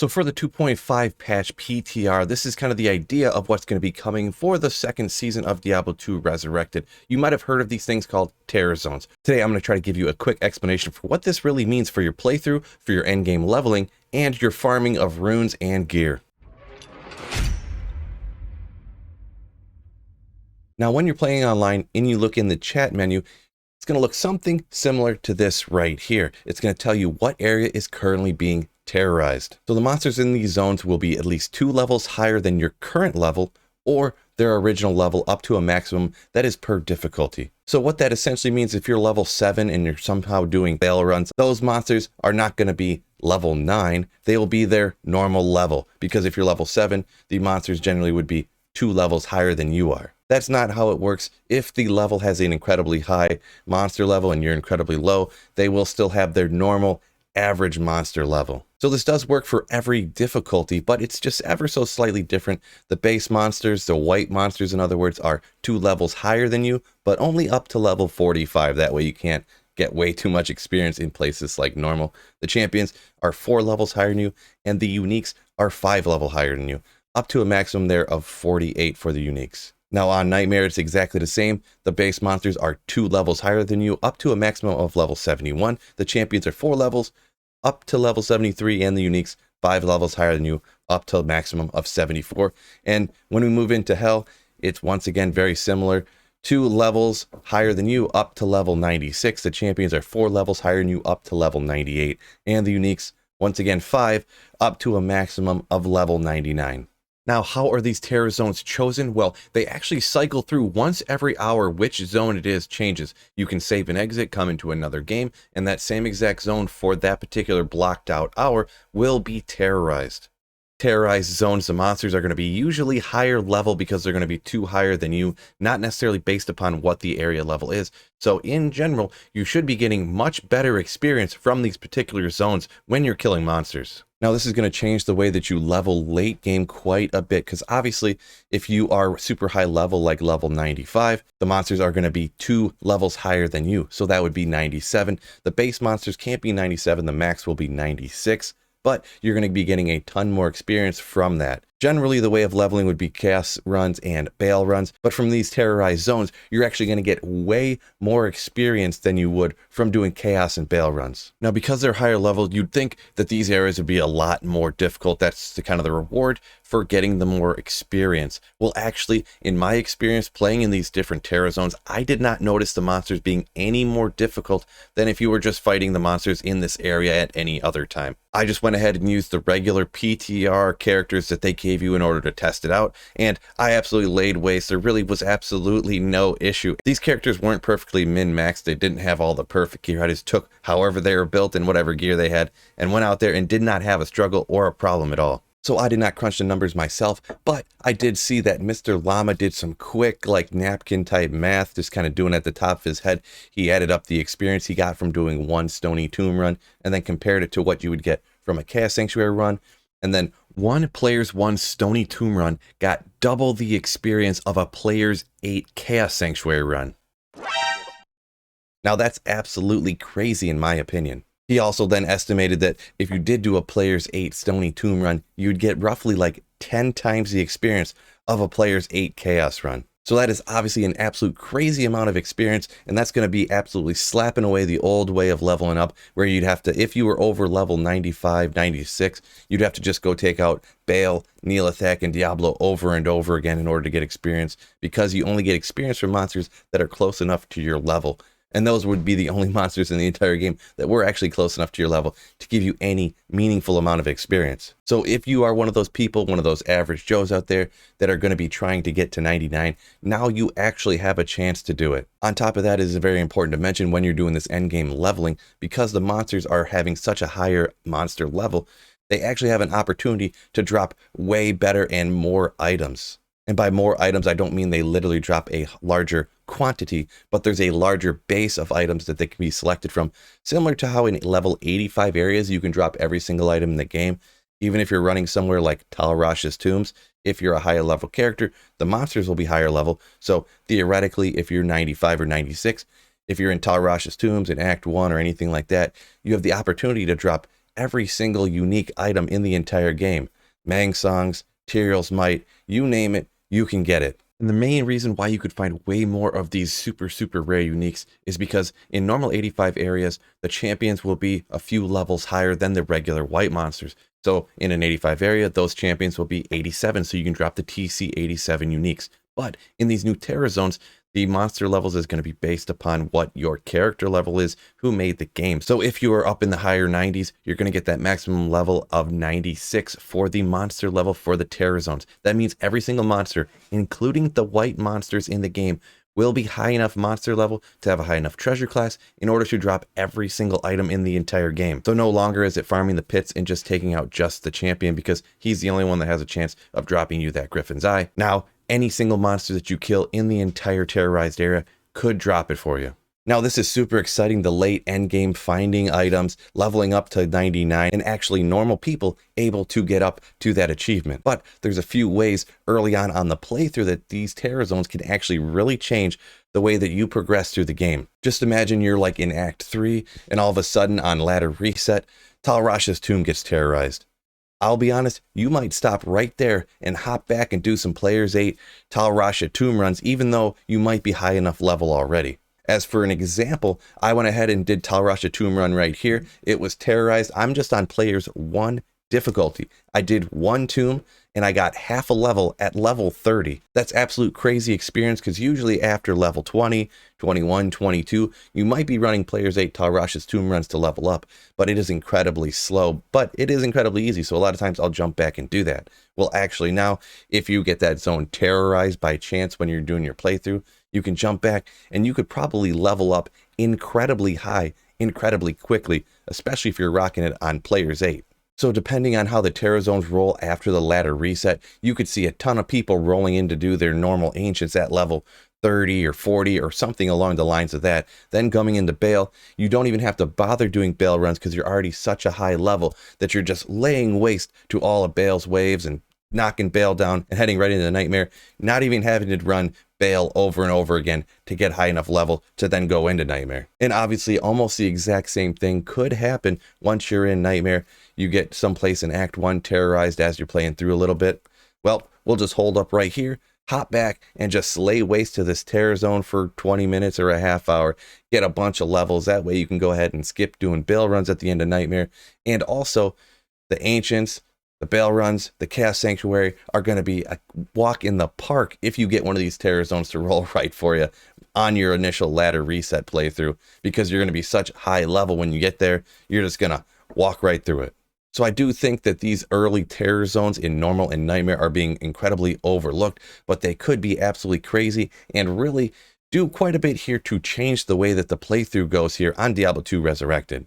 So for the 2.5 patch PTR, this is kind of the idea of what's going to be coming for the second season of Diablo 2 Resurrected. You might have heard of these things called terror zones. Today I'm going to try to give you a quick explanation for what this really means for your playthrough, for your endgame leveling, and your farming of runes and gear. Now when you're playing online and you look in the chat menu, it's going to look something similar to this right here. It's going to tell you what area is currently being terrorized. So the monsters in these zones will be at least 2 levels higher than your current level or their original level up to a maximum that is per difficulty. So what that essentially means, if you're level 7 and you're somehow doing fail runs, those monsters are not going to be level 9. They will be their normal level, because if you're level 7, the monsters generally would be 2 levels higher than you are. That's not how it works. If the level has an incredibly high monster level and you're incredibly low, they will still have their normal average monster level. So this does work for every difficulty, but it's just ever so slightly different. The base monsters, the white monsters in other words, are 2 levels higher than you, but only up to level 45. That way you can't get way too much experience in places like normal. The champions are 4 levels higher than you, and the uniques are 5 levels higher than you, up to a maximum there of 48 for the uniques. Now on Nightmare, it's exactly the same. The base monsters are 2 levels higher than you, up to a maximum of level 71. The champions are 4 levels, up to level 73, and the uniques 5 levels higher than you, up to a maximum of 74. And when we move into Hell, it's once again very similar. 2 levels higher than you, up to level 96. The champions are 4 levels higher than you, up to level 98. And the uniques, once again 5, up to a maximum of level 99. Now, how are these terror zones chosen? Well, they actually cycle through once every hour. Which zone it is changes. You can save and exit, come into another game, and that same exact zone for that particular blocked out hour will be terrorized. Terrorized zones, the monsters are going to be usually higher level because they're going to be 2 higher than you, not necessarily based upon what the area level is. So in general, you should be getting much better experience from these particular zones when you're killing monsters. Now this is going to change the way that you level late game quite a bit, because obviously if you are super high level like level 95, the monsters are going to be 2 levels higher than you. So that would be 97. The base monsters can't be 97, the max will be 96. But you're going to be getting a ton more experience from that. Generally, the way of leveling would be chaos runs and bail runs, but from these terrorized zones, you're actually going to get way more experience than you would from doing chaos and bail runs. Now, because they're higher level, you'd think that these areas would be a lot more difficult. That's the kind of the reward for getting the more experience. Well, actually, in my experience playing in these different terror zones, I did not notice the monsters being any more difficult than if you were just fighting the monsters in this area at any other time. I just went ahead and used the regular PTR characters that they gave you in order to test it out, and I absolutely laid waste. There really was absolutely no issue. These characters weren't perfectly min-maxed. They didn't have all the perfect gear. I just took however they were built and whatever gear they had and went out there and did not have a struggle or a problem at all. So I did not crunch the numbers myself, but I did see that Mr. Llama did some quick, like napkin type math, just kind of doing it at the top of his head. He added up the experience he got from doing 1 Stony Tomb run and then compared it to what you would get from a Chaos Sanctuary run. And then one player's 1 Stony Tomb run got double the experience of a player's 8 Chaos Sanctuary run. Now that's absolutely crazy in my opinion. He also then estimated that if you did do a player's 8 Stony Tomb run, you'd get roughly like 10 times the experience of a player's 8 Chaos run. So that is obviously an absolute crazy amount of experience, and that's going to be absolutely slapping away the old way of leveling up, where you'd have to, if you were over level 95, 96, you'd have to just go take out Baal, Neelathak, and Diablo over and over again in order to get experience, because you only get experience from monsters that are close enough to your level. And those would be the only monsters in the entire game that were actually close enough to your level to give you any meaningful amount of experience. So if you are one of those people, one of those average Joes out there that are going to be trying to get to 99, now you actually have a chance to do it. On top of that, it is very important to mention when you're doing this endgame leveling, because the monsters are having such a higher monster level, they actually have an opportunity to drop way better and more items. And by more items, I don't mean they literally drop a larger quantity, but there's a larger base of items that they can be selected from. Similar to how in level 85 areas, you can drop every single item in the game. Even if you're running somewhere like Tal Rasha's Tombs, if you're a higher level character, the monsters will be higher level. So theoretically, if you're 95 or 96, if you're in Tal Rasha's Tombs in Act 1 or anything like that, you have the opportunity to drop every single unique item in the entire game. Mang songs, Tyrael's Might, you name it, you can get it. And the main reason why you could find way more of these super rare uniques is because in normal 85 areas, the champions will be a few levels higher than the regular white monsters. So in an 85 area, those champions will be 87, so you can drop the TC 87 uniques. But in these new Terra zones, the monster levels is going to be based upon what your character level is, who made the game. So if you are up in the higher 90s, you're going to get that maximum level of 96 for the monster level for the Terra zones. That means every single monster, including the white monsters in the game, will be high enough monster level to have a high enough treasure class in order to drop every single item in the entire game. So no longer is it farming the pits and just taking out just the champion because he's the only one that has a chance of dropping you that Griffin's Eye. Now, any single monster that you kill in the entire terrorized area could drop it for you. Now this is super exciting, the late end game finding items, leveling up to 99, and actually normal people able to get up to that achievement. But there's a few ways early on the playthrough that these Terra zones can actually really change the way that you progress through the game. Just imagine you're like in Act 3 and all of a sudden on ladder reset, Tal Rasha's tomb gets terrorized. I'll be honest, you might stop right there and hop back and do some Players 8 Tal Rasha tomb runs, even though you might be high enough level already. As for an example, I went ahead and did Tal Rasha tomb run right here. It was terrorized. I'm just on Players 1 difficulty. I did one tomb and I got half a level at level 30. That's absolute crazy experience because usually after level 20, 21, 22, you might be running Players 8 Tal Rasha's tomb runs to level up, but it is incredibly slow, but it is incredibly easy. So a lot of times I'll jump back and do that. Well, actually now, if you get that zone terrorized by chance when you're doing your playthrough, you can jump back and you could probably level up incredibly high, incredibly quickly, especially if you're rocking it on Players 8. So depending on how the Terra zones roll after the ladder reset, you could see a ton of people rolling in to do their normal ancients at level 30 or 40 or something along the lines of that. Then coming into Baal, you don't even have to bother doing Baal runs because you're already such a high level that you're just laying waste to all of Baal's waves and knocking Baal down and heading right into the Nightmare, not even having to run Baal over and over again to get high enough level to then go into Nightmare. And obviously almost the exact same thing could happen once you're in Nightmare. You get someplace in Act 1 terrorized as you're playing through a little bit. Well, we'll just hold up right here, hop back, and just lay waste to this Terror zone for 20 minutes or a half hour, get a bunch of levels. That way you can go ahead and skip doing Baal runs at the end of Nightmare. And also the Ancients, the Baal runs, the Chaos Sanctuary are going to be a walk in the park if you get one of these Terror zones to roll right for you on your initial ladder reset playthrough, because you're going to be such high level when you get there, you're just going to walk right through it. So I do think that these early Terror zones in Normal and Nightmare are being incredibly overlooked, but they could be absolutely crazy and really do quite a bit here to change the way that the playthrough goes here on Diablo 2 Resurrected.